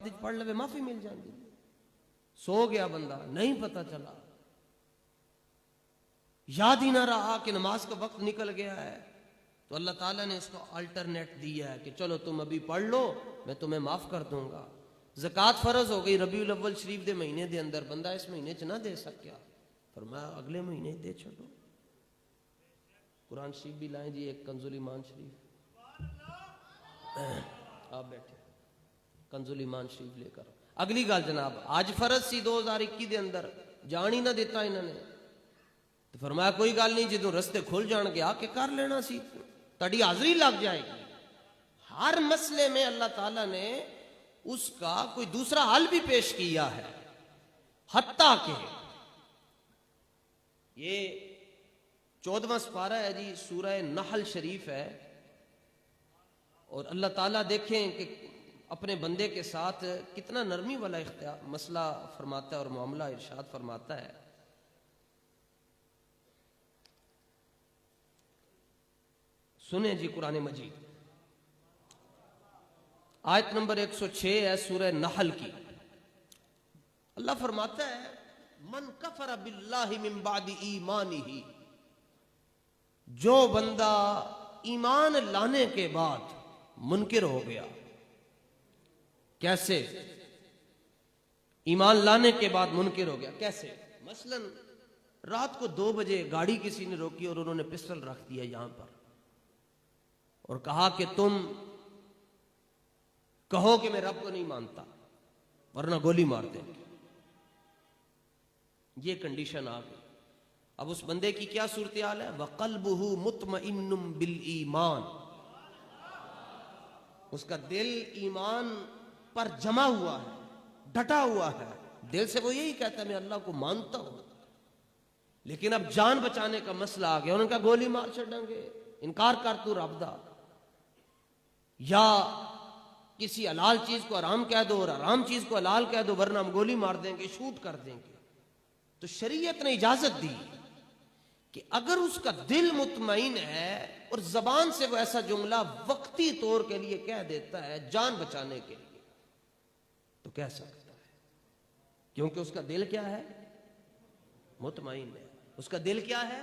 बाद पढ़ ले माफी मिल जाती। सो गया बंदा, नहीं पता चला, याद ही ना रहा कि नमाज का वक्त निकल गया है, तो अल्लाह ताला ने इसको अल्टरनेट दिया है कि चलो तुम अभी पढ़ लो, मैं तुम्हें माफ कर दूंगा। ज़कात फर्ज हो गई रबीउल अव्वल शरीफ के महीने के अंदर, बंदा इस महीने च ना दे सकिया, फरमाया अगले महीने दे छोड़ो। कुरान शरीफ भी लाएं जी, एक कंजुल ईमान शरीफ, आप बैठे कंजुल ईमान शरीफ लेकर। अगली गल जनाब, आज फर्ज सी 2021 के अंदर, जान ही ना दिता इन्होंने, तो फरमाया कोई गल नहीं, जो रस्ते खुल जाएंगे आके कर लेना सी, तड़ी हाजरी लग जाएगी। हर मसले में अल्लाह ताला ने उसका कोई दूसरा हल भी पेश किया है। हत्ता के ये 14वां सिपारा है जी, सूरह नहल शरीफ है, और अल्लाह ताला देखें कि अपने बंदे के साथ कितना नरमी वाला मसला फरमाता है और मामला इरशाद फरमाता है। सुने जी कुरान मजीद, आयत नंबर 106 है सूरह नहल की। अल्लाह फरमाता है मन कफर बिल्लाहि मिन बादि ईमानिही, जो बंदा ईमान लाने के बाद मुनकिर हो गया। कैसे ईमान लाने के बाद मुनकिर हो गया? कैसे? मसलन रात को 2 बजे गाड़ी किसी ने रोकी और उन्होंने पिस्टल रख दिया यहां पर और कहा कि तुम कहो कि मैं रब को नहीं मानता वरना गोली मार देंगे। ये कंडीशन आ गई। अब उस बंदे की क्या सूरत हाल है? वक़ल्बुहु मुतमइन्नुम बिल ईमान, उसका दिल ईमान पर जमा हुआ है, डटा हुआ है। दिल से वो यही कहता है मैं अल्लाह को मानता हूं, लेकिन अब जान बचाने का मसला आ गया। उन्होंने कहा गोली मार छड़ेंगे, इनकार कर तू रब दा, या किसी हलाल चीज को हराम कह दो और हराम चीज को हलाल कह दो वरना हम गोली मार देंगे, शूट कर देंगे। तो शरीयत ने इजाजत दी कि अगर उसका दिल मुतमईन है और जबान से वो ऐसा जुमला वक्ती तौर के लिए कह देता है जान बचाने के लिए, तो कह सकता है, क्योंकि उसका दिल क्या है? मुतमईन है। उसका दिल क्या है?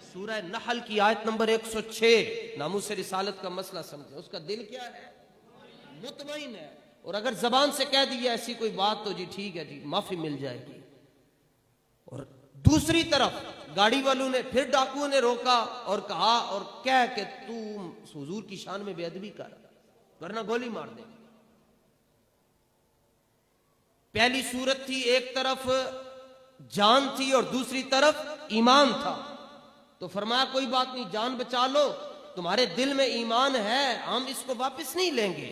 सूरह नहल की आयत नंबर 106, नामुस रिसालत का मसला समझे। उसका दिल क्या है? मुतमईन है। और अगर जबान से कह दी ऐसी कोई बात तो जी ठीक है जी, माफी मिल जाएगी। और दूसरी तरफ गाड़ी वालों ने, फिर डाकुओं ने रोका और कहा और कह के तू हुजूर की शान में बेअदबी कर वरना गोली मार दे। पहली सूरत थी, एक तरफ जान थी और दूसरी तरफ ईमान था, तो फरमाया कोई बात नहीं, जान बचा लो, तुम्हारे दिल में ईमान है, हम इसको वापस नहीं लेंगे।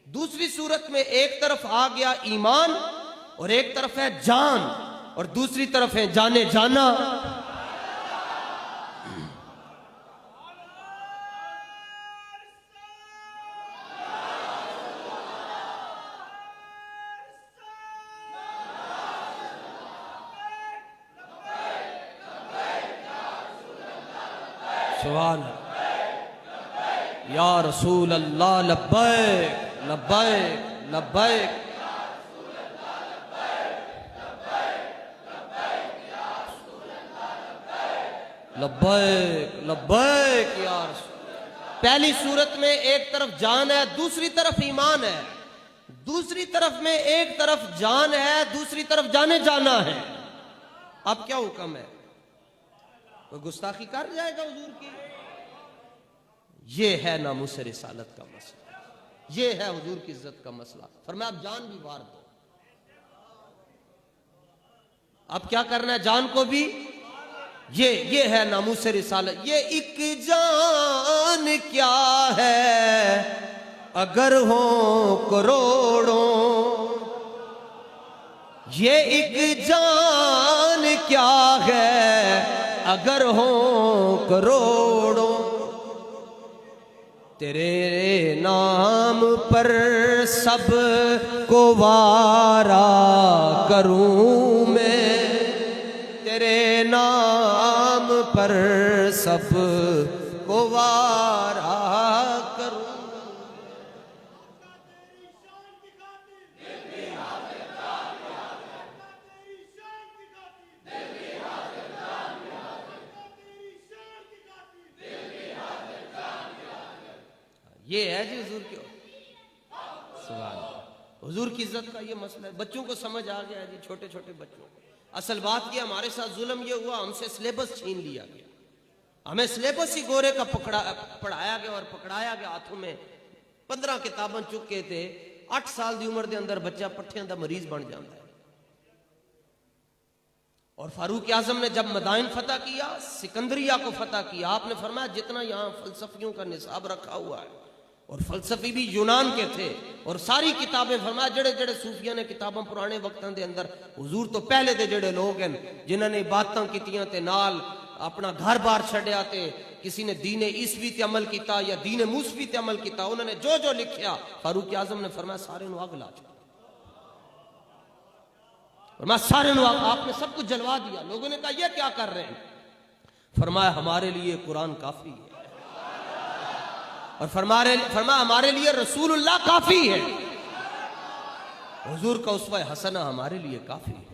दूसरी सूरत में एक तरफ आ गया ईमान और एक तरफ है जान और दूसरी तरफ है जाने जाना। सुभान या रसूल अल्लाह, लब्बैक लब्बैक लब्बैक, लब्बैक लब्बैक या रसूल। पहली सूरत में एक तरफ जान है, दूसरी तरफ ईमान है। दूसरी तरफ में एक तरफ जान है, दूसरी तरफ जाने जाना है। अब क्या हुक्म है? कोई गुस्ताखी कर जाएगा हुजूर की? ये है नामुस रिसालत का मसला, ये है हुजूर की इज्जत का मसला। फरमाया आप जान भी वार दो। अब क्या करना है? जान को भी, ये है नामुस रिसालत। ये एक जान क्या है अगर हो करोड़ों, ये एक जान क्या है अगर हो करोड़ों, तेरे नाम पर सब को वारा करूं मैं, तेरे नाम पर सब को वारा करूं। ये है जी हुजूर की, सुभान अल्लाह, हुजूर की इज्जत का ये मसला है। बच्चों को समझ आ गया जी, छोटे छोटे बच्चों को। असल बात ये, हमारे साथ जुल्म ये हुआ, हमसे सिलेबस छीन लिया गया, हमें सिलेबस ही गोरे का पढ़ाया गया और पकड़ाया गया हाथों में। 15 किताबें चुके थे, 8 साल की उम्र के अंदर बच्चा पट्ठियां का मरीज बन जाता है। और फारूक आजम ने जब मदाइन फतह किया, सिकंदरिया को फतह किया, आपने फरमाया जितना यहाँ फलसफियों का निसाब रखा हुआ है, और फलसफी भी यूनान के थे, और सारी किताबें फरमाया जड़े जड़े सूफिया ने किताबें पुराने वक्तों के अंदर, हुजूर तो पहले दे जड़े लोग हैं जिन्होंने बातें कीतियां ते नाल अपना घर बार छड़िया, ते किसी ने दीने ईसवी ते अमल किया या दीने मूसवी ते अमल किया, उन्होंने जो जो लिखा फारूक आजम ने फरमाया सारे नु अग ला चुका, फरमाया सारे नु आपने सब कुछ जलवा दिया। लोगों ने कहा ये क्या कर रहे हैं? फरमाया हमारे लिए कुरान काफी है, और फरमाया हमारे लिए रसूलुल्लाह काफी है, हुजूर का उसवा हसना हमारे लिए काफी है।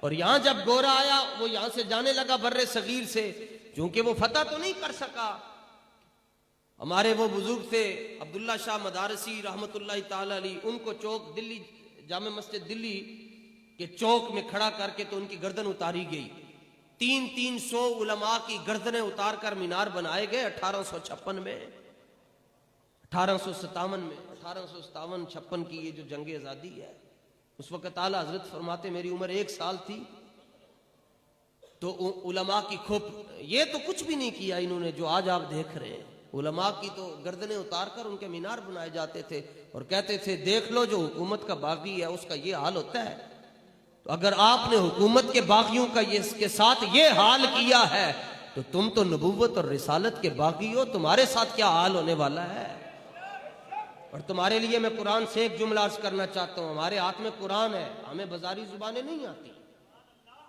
और यहां जब गोरा आया, वो यहां से जाने लगा बर्रे सगीर से, क्योंकि वो फतह तो नहीं कर सका। हमारे वो बुजुर्ग थे अब्दुल्ला शाह मदारसी रहमतुल्लाह ताला अलैह, उनको चौक दिल्ली, जामे मस्जिद दिल्ली के चौक में खड़ा करके तो उनकी गर्दन उतारी गई। 300 उलमा की गर्दनें उतार कर मीनार बनाए गए 1856 में, 1857 में, 1857-56 की ये जो जंग आजादी है, उस वक्त आला हजरत फरमाते मेरी उम्र 1 साल थी, तो उलमा की खूब, ये तो कुछ भी नहीं किया इन्होंने जो आज आप देख रहे हैं। उलमा की तो गर्दनें उतार कर उनके मीनार बनाए जाते थे, और कहते थे देख लो जो हुकूमत का बागी है उसका ये हाल होता है, तो अगर आपने हुकूमत के बागियों का ये इसके साथ ये हाल किया है, तो तुम तो नबूवत और रिसालत के बागी हो, तुम्हारे साथ क्या हाल होने वाला है। और तुम्हारे लिए मैं कुरान से एक जुमला अर्ज करना चाहता हूं, हमारे हाथ में कुरान है, हमें बाजारी जुबानें नहीं आती,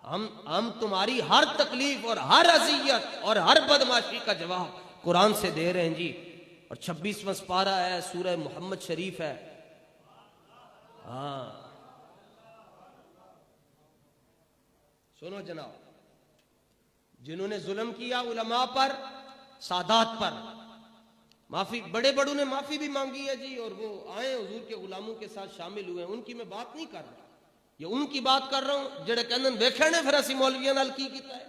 हम तुम्हारी हर तकलीफ और हर अजियत और हर बदमाशी का जवाब कुरान से दे रहे हैं जी। और 26वां पारा है, सूरह मोहम्मद शरीफ है। हाँ सुनो जनाब, जिन्होंने जुल्म किया उलमा पर, सादात पर, माफी, बड़े बड़ों ने माफी भी मांगी है जी, और वो आए हुजूर के गुलामों के साथ शामिल हुए, उनकी मैं बात नहीं कर रहा, ये उनकी बात कर रहा हूं जेड़े कहंदे वेख्या ने फिर असी मौलवियां नाल की कीता है,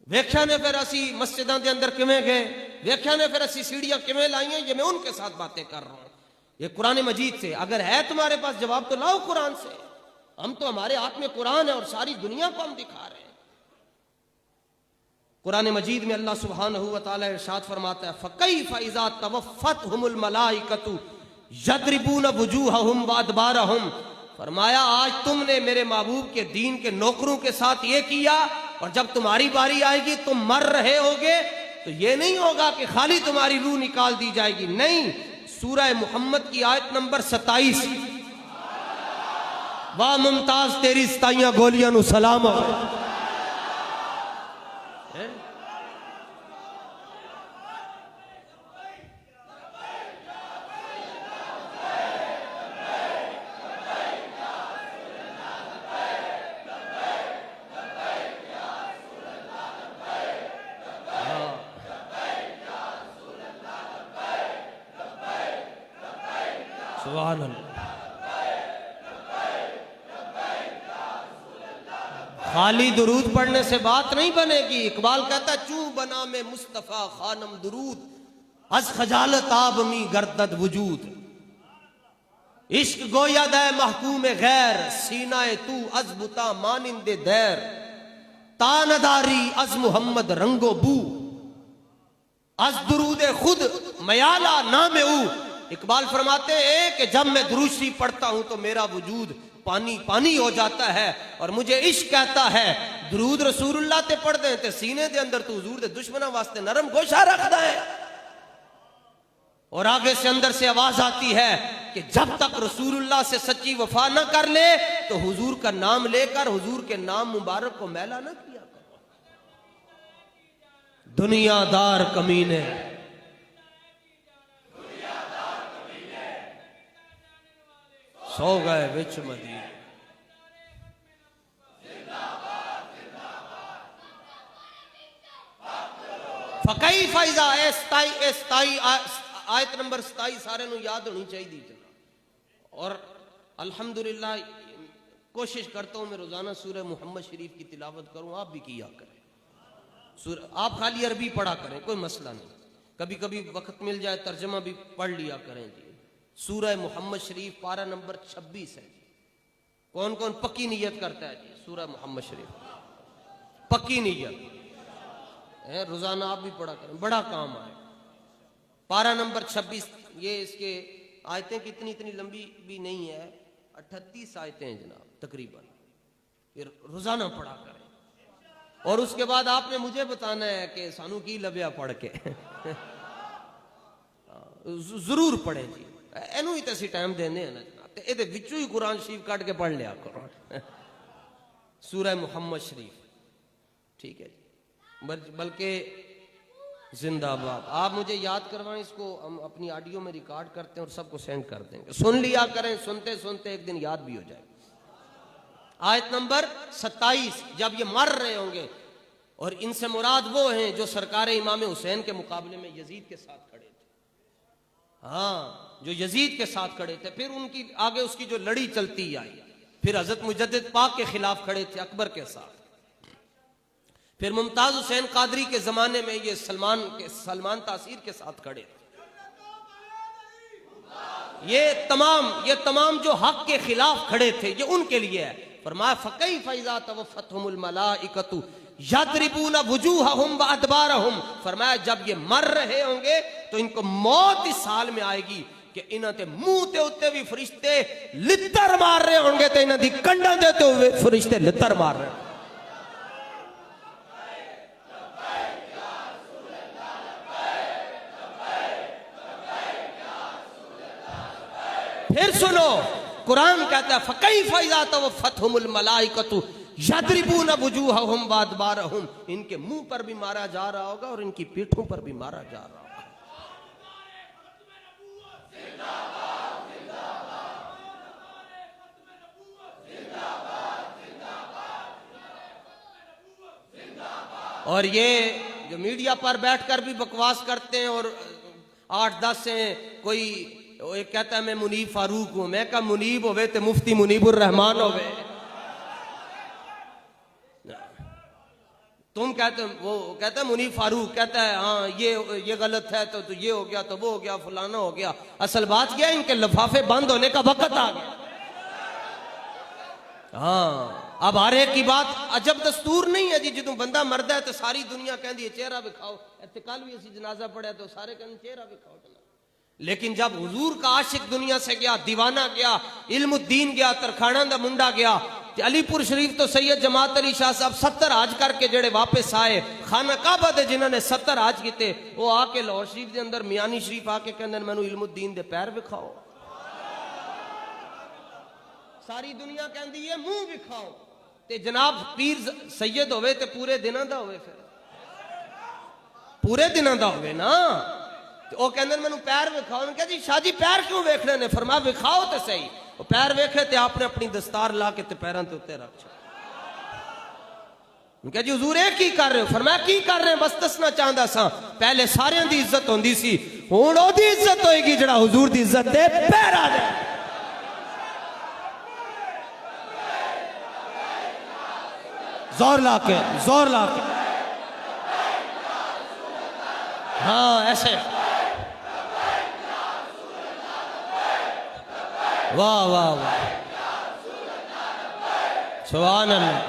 वेख्या ने फिर असी मस्जिदां दे अंदर किवें गए, वेख्या ने फिर असी सीढ़ियां किवें लाईयां, ये मैं उनके साथ बातें कर रहा हूं। ये कुरान मजीद से अगर है तुम्हारे पास जवाब तो लाओ कुरान से। हम तो, हमारे हाथ में कुरान है और सारी दुनिया को हम दिखा रहे हैं। कुरान मजीद में अल्लाह सुब्हानहू व तआला इरशाद फरमाता है, फकैफ इज़ा तवफ़्फ़तहुमुल मलाइकतु यद्रिबून वुजूहहुम व अदबारहुम, फरमाया आज तुमने मेरे महबूब के दीन के नौकरों के साथ ये किया, और जब तुम्हारी बारी आएगी तुम मर रहे होगे तो ये नहीं होगा कि खाली तुम्हारी रूह निकाल दी जाएगी, नहीं। सूरह मुहम्मद की आयत नंबर 27, वाह मुमताज तेरी सताइयां गोलियां नु सलाम हो। सुभान अल्लाह। खाली दुरूद पढ़ने से बात नहीं बनेगी। इकबाल कहता है चू बना में मुस्तफा खानम दुरूद, अज खजालत आब मी गर्दद वजूद, इश्क गोया दे महकूम गैर, सीनाए तू अजबुता मानिंदे दैर, तानदारी अज मोहम्मद रंगो बू, अज दुरूद खुद मयाला नाम ऊ। इकबाल फरमाते हैं कि जब मैं दुरूद शरीफ पढ़ता हूं तो मेरा वजूद पानी पानी हो जाता है, और मुझे इश्क कहता है दुरूद रसूलुल्लाह ते पढ़ दे ते सीने दे अंदर तू हुजूर दे दुश्मना वास्ते नरम गोशा रखदा है। और आगे से अंदर से आवाज आती है कि जब तक रसूलुल्लाह से सच्ची वफा ना कर ले तो हुजूर का नाम लेकर हुजूर के नाम मुबारक को मैला ना किया करो। दुनियादार कमीने, सो गए विच मदीने। फकई फाइजा आयत नंबर 27 सारे नू याद होनी चाहिए। और अल्हम्दुलिल्लाह कोशिश करता हूं मैं रोजाना सूरह मुहम्मद शरीफ की तिलावत करूं, आप भी किया करें। आप खाली अरबी पढ़ा करें, कोई मसला नहीं, कभी कभी वक्त मिल जाए तर्जमा भी पढ़ लिया करें जी। सूरह मुहम्मद शरीफ पारा नंबर 26 है जी। कौन कौन पक्की नीयत करता है जी? सूरह मुहम्मद शरीफ पक्की नीयत है, रोजाना आप भी पढ़ा करें, बड़ा काम आए। पारा नंबर 26, ये इसके आयतें कितनी इतनी लंबी भी नहीं है, 38 आयतें हैं जनाब तकरीबन। फिर रोजाना पढ़ा करें और उसके बाद आपने मुझे बताना है कि सानू की लभ्या पढ़ के जरूर पढ़े जी, एनू ही तसी टाइम देने हैं ना जनाब, ये विचों ही कुरान शरीफ काट के पढ़ लिया करो सूरह मुहम्मद शरीफ, ठीक है जी। बल्कि जिंदाबाद, आप मुझे याद करवाएं, इसको हम अपनी ऑडियो में रिकॉर्ड करते हैं और सबको सेंड कर देंगे, सुन लिया करें, सुनते सुनते एक दिन याद भी हो जाए। आयत नंबर 27, जब ये मर रहे होंगे और इनसे मुराद वो हैं जो सरकार इमाम हुसैन के मुकाबले में यजीद के साथ खड़े थे, हाँ जो यजीद के साथ खड़े थे, फिर उनकी आगे उसकी जो लड़ी चलती आई, फिर हजरत मुजद्दिद पाक के खिलाफ खड़े थे अकबर के साथ, फिर मुमताज हुसैन कादरी के जमाने में ये सलमान तासीर के साथ खड़े थे। ये तमाम जो हक के खिलाफ खड़े थे ये उनके लिए है। फरमाया फकई फैजा तवफ़तहुमुल मलाइकतु यदरिबूना वुजूहहुम व अदबारहुम, फरमाया जब ये मर रहे होंगे तो इनको मौत इस हाल में आएगी कि इन्हां ते मुंह ते उत्ते भी फरिश्ते लित्तर मार रहे होंगे तो इन्हां दी कंडा देते हुए फरिश्ते लित्तर मार रहे। फिर सुनो, कुरान कहता है फकई फैजा तवफ़तहुमुल मलाइकतु यदरिबूना वुजूहहुम व अदबारहुम, इनके मुंह पर भी मारा जा रहा होगा और इनकी पीठों पर भी मारा जा रहा होगा। और ये जो मीडिया पर बैठकर भी बकवास करते हैं और 8-10 हैं, कोई एक कहता है मैं मुनीब फारूक हूं, मैं कहा मुनीब होवे तो मुफ्ती मुनीबुर रहमान होवे, तुम कहते, वो कहता है मुनीब फारूक, कहता है हाँ ये गलत है तो ये हो गया, तो वो हो गया, फलाना हो गया। असल बात क्या है, इनके लफाफे बंद होने का वक्त आ गया। हाँ अब हर एक की बात अजब दस्तूर नहीं है जी, जो बंदा मरदा है तो सारी दुनिया कहती है चेहरा दिखाओ, इत्ते कल भी असी जनाजा पढ़िया तो सारे कहते चेहरा दिखाओ। लेकिन जब हुजूर का आशिक दुनिया से गया, दीवाना गया, इल्मुद्दीन गया, तरखाना दा मुंडा गया, अलीपुर शरीफ तो सैयद जमात अली शाह साहब 70 हाज करके जेड़े वापस आए, खाना काबा दे जिन्होंने 70 हाज किते, वो आके लाहौर शरीफ के अंदर मियानी शरीफ आके कहंदे मैनू इल्मुद्दीन दे पैर विखाओ। सारी दुनिया कहती है मुंह विखाओ, ते जनाब पीर सैयद होवे ते पूरे दिनों दा होवे, फिर पूरे दिनों दा होवे ना, वो कहते मैंने पैर विखाओ। उन्होंने कहा जी शाह जी पैर क्यों वेखने ने? फरमाया विखाओ तो सही। वो पैर वेखे तो आपने अपनी दस्तार ला के पैरों के उत्ते रख छो। उन्होंने कहा जी हुजूर ये की कर रहे हो? फरमाया की कर रहे हैं, बस दसना चाहता सा, पहले सारे दी इज्जत होंदी सी, हुण ओदी इज्जत होएगी जेड़ा हुजूर दी इज्जत दे पैरा दे। जोर ला के हाँ ऐसे, वाह वाह वाह, सुभान अल्लाह,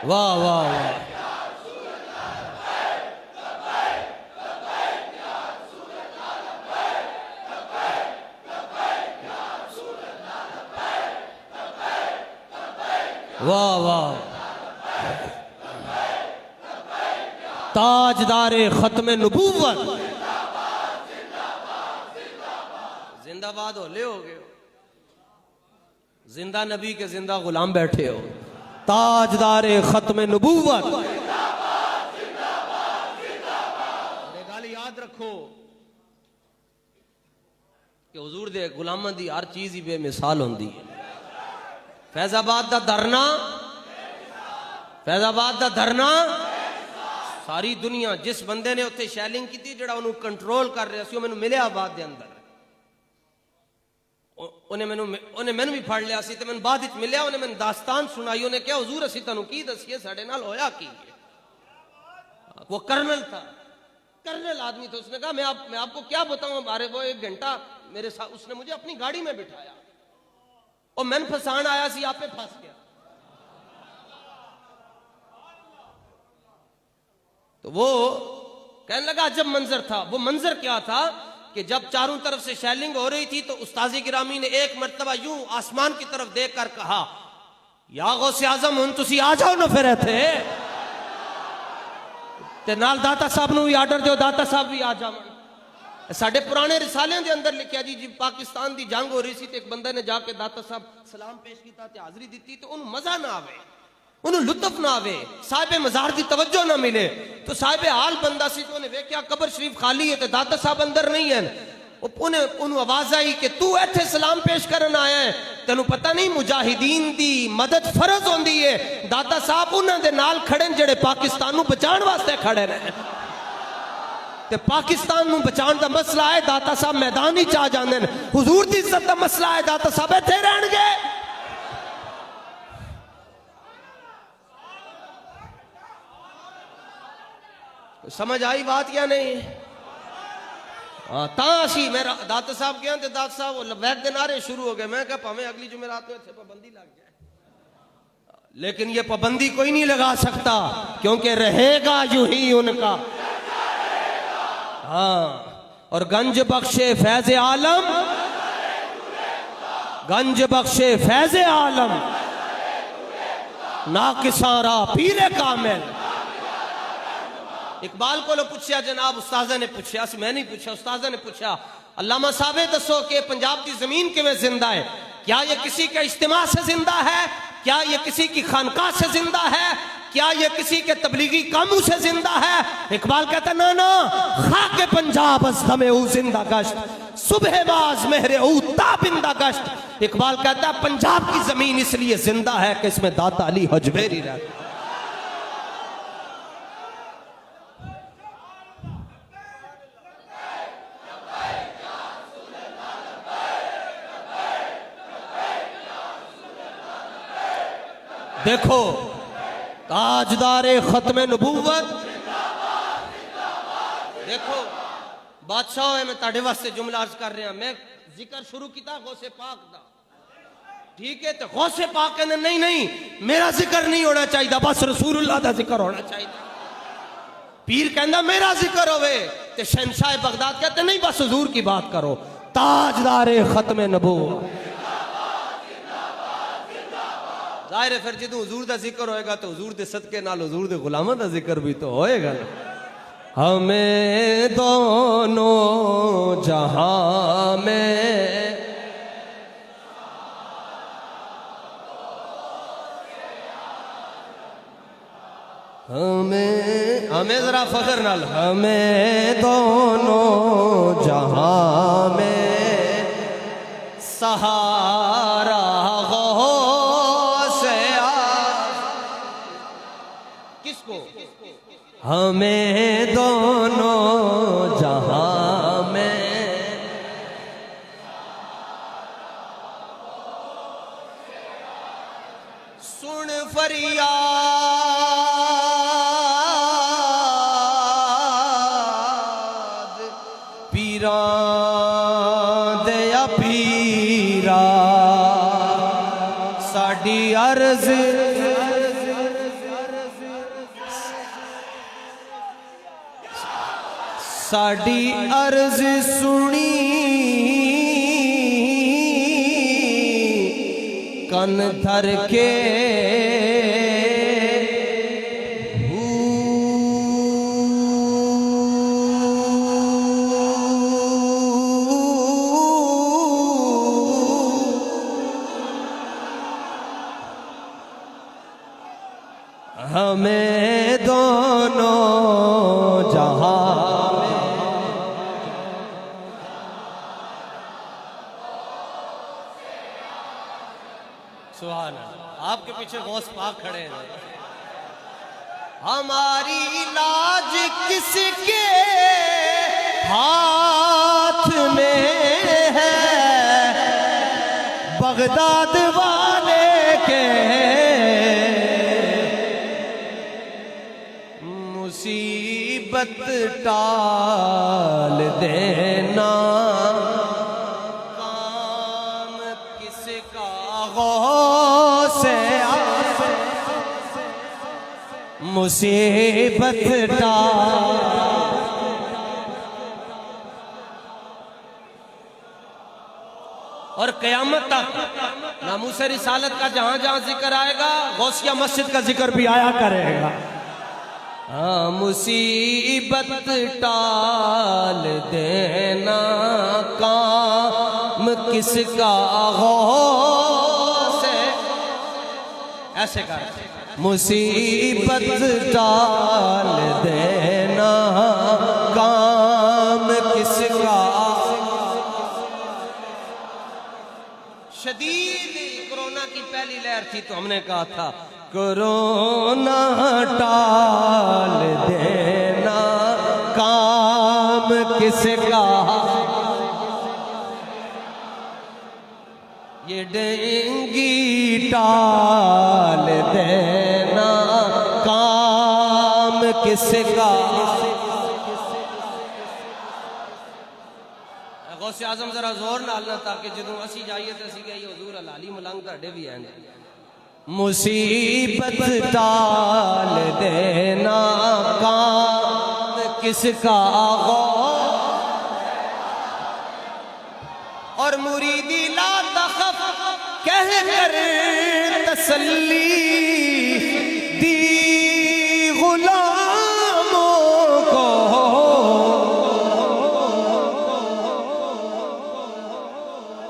वाह वाह वाह, वाह वाह, ताजदारे खत्मे नबूवत, जिंदाबाद हो ले हो गए, जिंदा नबी के जिंदा गुलाम बैठे हो, ताजदारे खत्मे नबूवत। गल याद रखो कि हुजूर दे गुलामां दी हर चीज ही बेमिसाल होंदी है। फैजाबाद दा धरना, फैजाबाद का धरना सारी दुनिया जिस बंदे ने उत्थे शैलिंग की थी जड़ा उन्होंने कंट्रोल कर रहा सी, मैंने मिलिया बाद दे अंदर, उन्हें मैंने भी फड़ लिया सी, तो मैंने बाद विच मिलिया, उन्हें मैंने दास्तान सुनाई, उन्हें क्या हुजूर असी तुहानू की दसीए साडे नाल होया की। वो कर्नल था, कर्नल आदमी था। उसने कहा मैं आपको क्या बताऊं, हमारे वो 1 घंटा मेरे साथ, उसने मुझे अपनी गाड़ी में बिठाया और मैंने फसान आया सी, आप पे फंस गया। तो वो कहने लगा जब मंजर था, वो मंजर क्या था कि जब चारों तरफ से शैलिंग हो रही थी तो उस्ताज़ गिरामी ने एक मर्तबा यूं आसमान की तरफ देखकर कहा, या गौसे आजम हुन तुसी आ जाओ ना फिर थे ते नाल दाता साहब नूं भी आर्डर दो, दाता साहब भी आ जावन। साडे पुराने रिसालियां दे अंदर लिखिया जी पाकिस्तान दी जंग हो रही सी ते एक बंदे ने जाके दाता साहब सलाम पेश कीता ते हाजरी दी, तो उन्हें मजा ना आवे, उन्हें लुत्फ ना आवे, साहिबे मजार की तवज्जो ना मिले। तो साहिबे हाल बंदा सी, तो उन्हें वेख्या कबर शरीफ खाली है, तो दाता साहब अंदर नहीं है। उन्हें आवाज आई कि तू इत्थे सलाम पेश करन आया है, तेनू पता नहीं मुजाहिदीन दी मदद फर्ज होंदी है। दाता साहब उन्हां दे नाल खड़े जेड़े पाकिस्तान नू बचाण वास्ते खड़े ने, ते पाकिस्तान नू बचाण दा मसला है, दाता साहब मैदान ही आ जांदे ने। हुजूर दी इज्जत दा मसला है, दाता साहब इत्थे रहणगे। समझ आई बात या नहीं? ताशी मेरा दाता साहब गया, तो दाता साहब लबैक के नारे शुरू हो गए। मैं क्या भावें अगली जुमेरात में पाबंदी लग जाए, लेकिन ये पाबंदी कोई नहीं लगा सकता, क्योंकि रहेगा यूं ही उनका। हाँ, और गंज बख्शे फैज आलम, गंज बख्शे फैज आलम, ना किसारा पीरे कामिल। इकबाल को लो पूछा जनाब, उस्ताजा ने पूछा, मैं नहीं पूछा, उस्ताजा ने पूछा, अल्लामा साहब दसो कि पंजाब की जमीन किवें जिंदा है? क्या ये किसी के इज्तिमा से जिंदा है? क्या ये किसी की खानका से जिंदा है? क्या ये किसी के तबलीगी कामों से जिंदा है? इकबाल कहता ना ना, खाके पंजाब अज़दमे ऊ जिंदा गश्त, सुबह बाज मेहरे ऊ ताबिंदा गश्त। इकबाल कहता है पंजाब की जमीन इसलिए जिंदा है कि इसमें दाता अली हजवेरी रहता। देखो ताजदारे खत्मे नबूवत, देखो बादशाह है, मैं ताड़े वास्ते जुमला अर्ज कर रहा, मैं जिक्र शुरू किया गौसे पाक दा, ठीक है? तो गौसे पाक कहने नहीं नहीं मेरा जिक्र नहीं होना चाहिए, बस रसूलुल्लाह दा जिक्र होना चाहिए। पीर कहना मेरा जिक्र होवे, ते शहनशाह बगदाद कहते नहीं बस हुजूर की बात करो। ताजदारे खत्मे नबूवत, जाहिर है फिर जो हुजूर का जिक्र होएगा तो हुजूर दे सदके नाल हुजूर दे गुलामां दा जिक्र भी तो होएगा ना। हमें दोनों जहां में हमें जरा फख्र नाल, हमें दोनों जहां में सहारा हमें दोनों जहां में सुन फरियाद पीरा दया पीरा साडी अर्ज साडी अर्ज सुनी कन धर के हमें दोनों जहां सुभान अल्लाह। आपके पीछे गौस पाक खड़े हैं। हमारी लाज किसके हाथ में है, बगदाद वाले के मुसीबत टाल देना, काम किसका गौसे मुसीबत टाल। और क़यामत तक नामूस रिसालत का जहां जहां जिक्र आएगा गौसिया मस्जिद का जिक्र भी आया करेगा। हाँ, मुसीबत टाल देना, काम किसका गौस है, ऐसे कर मुसीबत टाल देना, काम किसका। शदीद कोरोना की पहली लहर थी तो हमने कहा था कोरोना टाल देना, काम किसका। ये डेंगी टाल देना, काम किसका। गौसे आजम जरा जोर नालना ताकि जदों असी जाइए तो असी कहिए हुजूर अलाली मलंग तुहाडे भी हैं। मुसीबत टाल देना, काम किसका। और मुरीदी ला तखफ कह कर तसल्ली दी गुलामों को,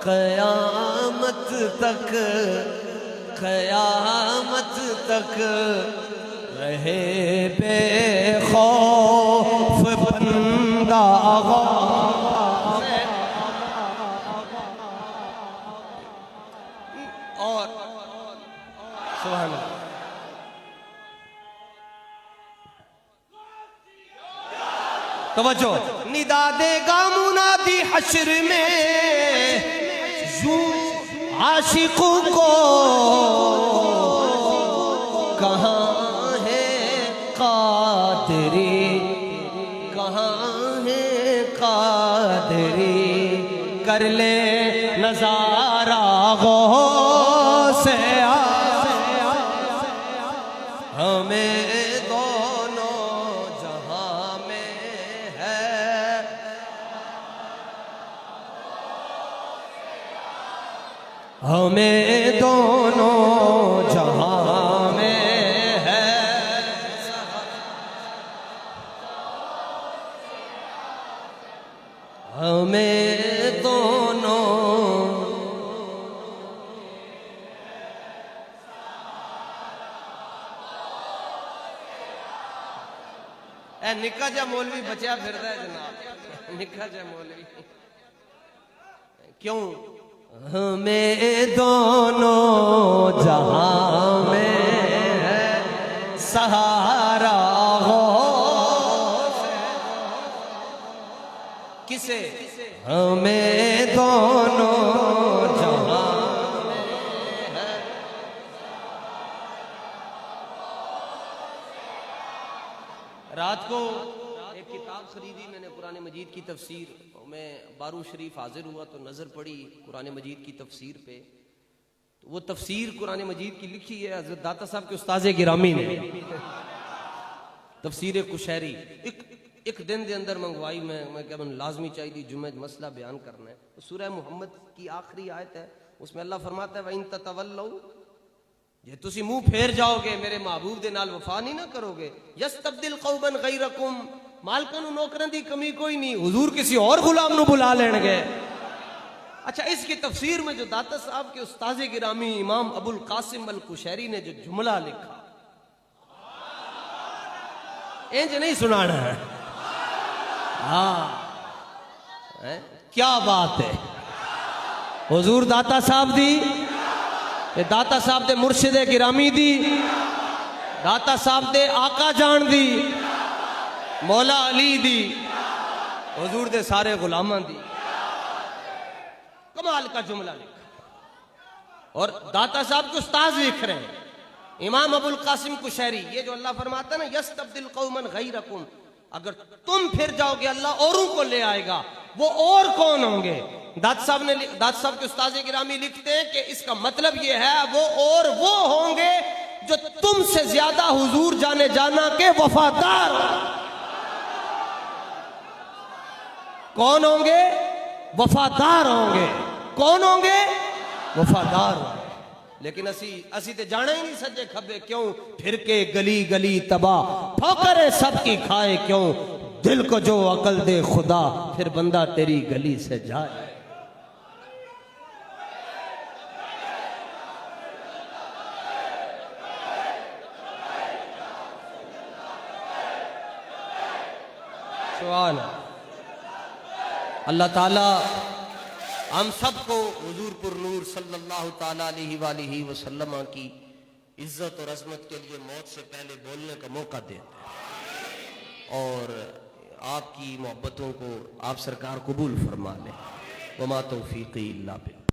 क़यामत तक, क़यामत तक रहे बेखौफ बंदा। और सुभान अल्लाह, तवज्जो, निदा देगा मुनादी हश्र में आशिकों को, कहाँ है कादरी, कहाँ है कादरी, कर ले नजारा गौसे हमें दोनों जहां में है। हमें दोनों जहां में है, हमें दोनों। निक्का जा मौलवी बचा फिरदा है जनाब, निक्का जा मौलवी क्यों। हमें दोनों जहां में है सहारा हो, किसे। हमें दोनों जहां में है। रात को एक किताब खरीदी मैंने, कुरान मजीद की तफसीर। मैं बारू शरीफ हाजिर हुआ तो नज़र पड़ी कुरान मजीद की तफसीर पे। तो वो तफसीर कुरान मजीद की लिखी है हज़रत दाता साहब के उस्ताज़े गिरामी ने, तफसीर कुशैरी। एक दिन के अंदर मंगवाई मैं क्या लाजमी चाहिए जुम्मे मसला बयान करना है। तो सूरह मुहम्मद की आखिरी आयत है, उसमें अल्लाह फरमाता है व इन ततवल्लौ, जे तुसी मुंह फेर जाओगे मेरे महबूब दे नाल वफा नहीं ना करोगे, यस्तब्दिल कौमन गैरकुम, मालकां नूं नौकरां दी कमी कोई नहीं, हुजूर किसी और गुलाम नूं बुला लेंगे। अच्छा, इसकी तफसीर में जो दाता साहब के उस्ताज़े गिरामी इमाम अबुल कासिम अल कुशैरी ने जो जुमला लिखा, इंज नहीं सुनाना है। हाँ, क्या बात है। हुजूर दाता साहब दी, दाता साहब दे मुर्शिदे गिरामी दी दाता साहब दे आका जान दी, मौला अली दी, हुजूर दे सारे गुलामां दी। कमाल का जुमला लिखा। और दाता साहब के उस्ताद लिख रहे हैं, इमाम अबुल कासिम कुशैरी, ये जो अल्लाह फरमाता है ना, यस्तब्दिल कौमन गैरकुम, अगर तुम फिर जाओगे अल्लाह औरों को ले आएगा। वो और कौन होंगे? दाता साहब के उस्ताद गिरामी लिखते हैं कि इसका मतलब ये है वो होंगे जो तुमसे ज्यादा हुजूर जाने जाना के वफादार। कौन होंगे? वफादार होंगे। कौन होंगे? वफादार होंगे। लेकिन असी ते जाना ही नहीं सज्जे खब्बे, क्यों फिर के गली गली तबाह, ठोकरे सबकी खाए क्यों, दिल को जो अकल दे खुदा, फिर बंदा तेरी गली से जाए। सुभान अल्लाह ताला हम सबको हुजूर पुर नूर सल्लल्लाहु ताला अलैहि वसल्लम की इज्जत और अजमत के लिए मौत से पहले बोलने का मौका देते हैं और आपकी मोहब्बतों को आप सरकार कबूल फरमा लें। वमा तौफीक़ी इल्ला बिल्लाह।